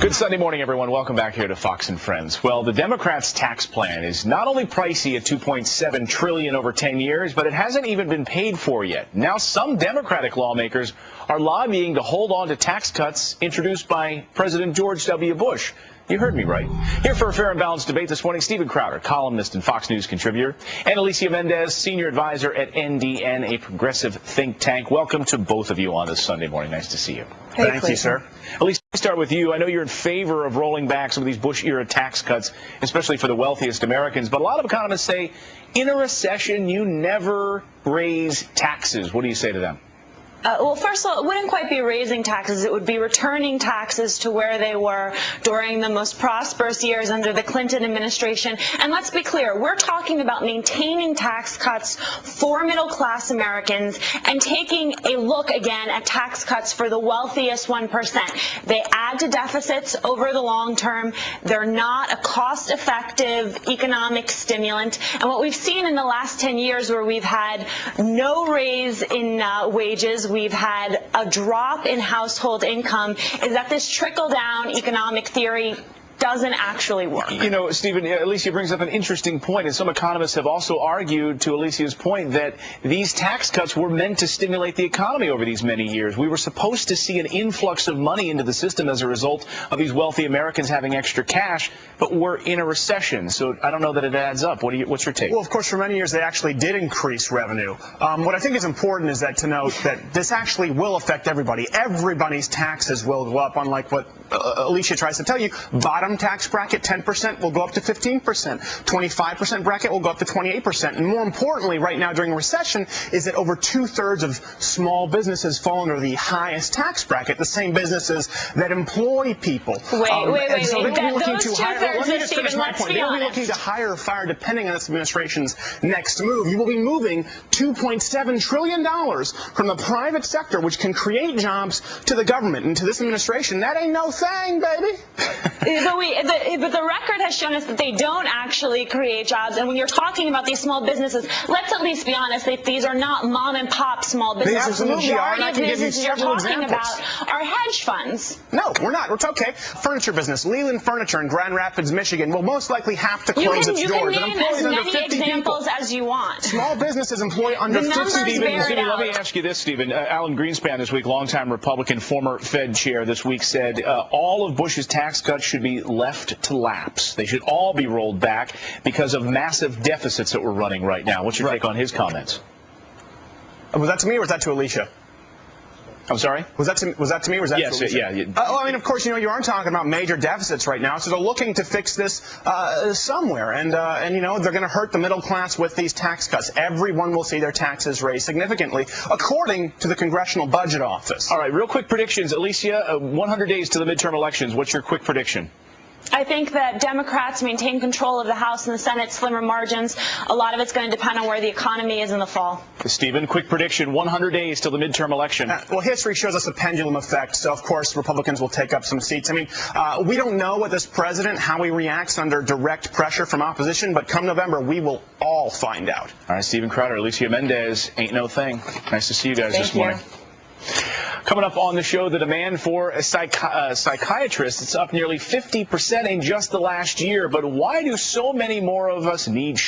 Good Sunday morning, everyone. Welcome back here to Fox and Friends. Well, the Democrats' tax plan is not only pricey at $2.7 trillion over 10 years, but it hasn't even been paid for yet. Now, some Democratic lawmakers are lobbying to hold on to tax cuts introduced by President George W. Bush. You heard me right. Here for a fair and balanced debate this morning, Stephen Crowder, columnist and Fox News contributor, and Alicia Menendez, senior advisor at NDN, a progressive think tank. Welcome to both of you on this Sunday morning. Nice to see you. Thank you, sir. Alicia, let me start with you. I know you're in favor of rolling back some of these Bush-era tax cuts, especially for the wealthiest Americans, but a lot of economists say in a recession, you never raise taxes. What do you say to them? Well, first of all, it wouldn't quite be raising taxes. It would be returning taxes to where they were during the most prosperous years under the Clinton administration. And let's be clear, we're talking about maintaining tax cuts for middle-class Americans and taking a look again at tax cuts for the wealthiest 1%. They add to deficits over the long term. They're not a cost-effective economic stimulant. And what we've seen in the last 10 years where we've had no raise in wages, we've had a drop in household income, is that this trickle-down economic theory doesn't actually work. You know, Stephen, Alicia brings up an interesting point, and some economists have also argued, to Alicia's point, that these tax cuts were meant to stimulate the economy over these many years. We were supposed to see an influx of money into the system as a result of these wealthy Americans having extra cash, but we're in a recession, so I don't know that it adds up. What's your take? Well, of course, for many years they actually did increase revenue. What I think is important is that to note that this actually will affect everybody. Everybody's taxes will go up, unlike what Alicia tries to tell you. Bottom tax bracket, 10% will go up to 15%. 25% bracket will go up to 28%. And more importantly, right now during a recession, is that over 2/3 of small businesses fall under the highest tax bracket, the same businesses that employ people. Wait. So they'll be looking to hire. Let me just finish my point. They'll be looking to hire or fire depending on this administration's next move. You will be moving $2.7 trillion from the private sector, which can create jobs, to the government. And to this administration, that ain't no thing, baby. But the record has shown us that they don't actually create jobs. And when you're talking about these small businesses, let's at least be honest that these are not mom and pop small businesses. They absolutely are, and I can give you several examples. About are hedge funds. No, we're not. It's okay. Furniture business, Leland Furniture in Grand Rapids, Michigan, will most likely have to close its doors. You can name as many examples as you want. Small businesses employ under 50 Stephen, let me ask you this, Stephen. Alan Greenspan this week, longtime Republican, former Fed chair, this week said all of Bush's tax cuts should be left to lapse. They should all be rolled back because of massive deficits that we're running right now. What's your take on his comments? Was that to me or was that to Alicia? I'm sorry? Was that to me or was that to Alicia? Yes, yeah. I mean, of course, you aren't talking about major deficits right now, so they're looking to fix this somewhere. And they're going to hurt the middle class with these tax cuts. Everyone will see their taxes raised significantly, according to the Congressional Budget Office. All right, real quick predictions. Alicia, 100 days to the midterm elections. What's your quick prediction? I think that Democrats maintain control of the House and the Senate, slimmer margins. A lot of it's going to depend on where the economy is in the fall. Stephen, quick prediction, 100 days till the midterm election. Well, history shows us a pendulum effect, so of course Republicans will take up some seats. I mean, we don't know what this president, how he reacts under direct pressure from opposition, but come November, we will all find out. All right, Stephen Crowder, Alicia Menendez, ain't no thing. Nice to see you guys this morning. Coming up on the show, the demand for a psychiatrist. It's up nearly 50% in just the last year. But why do so many more of us need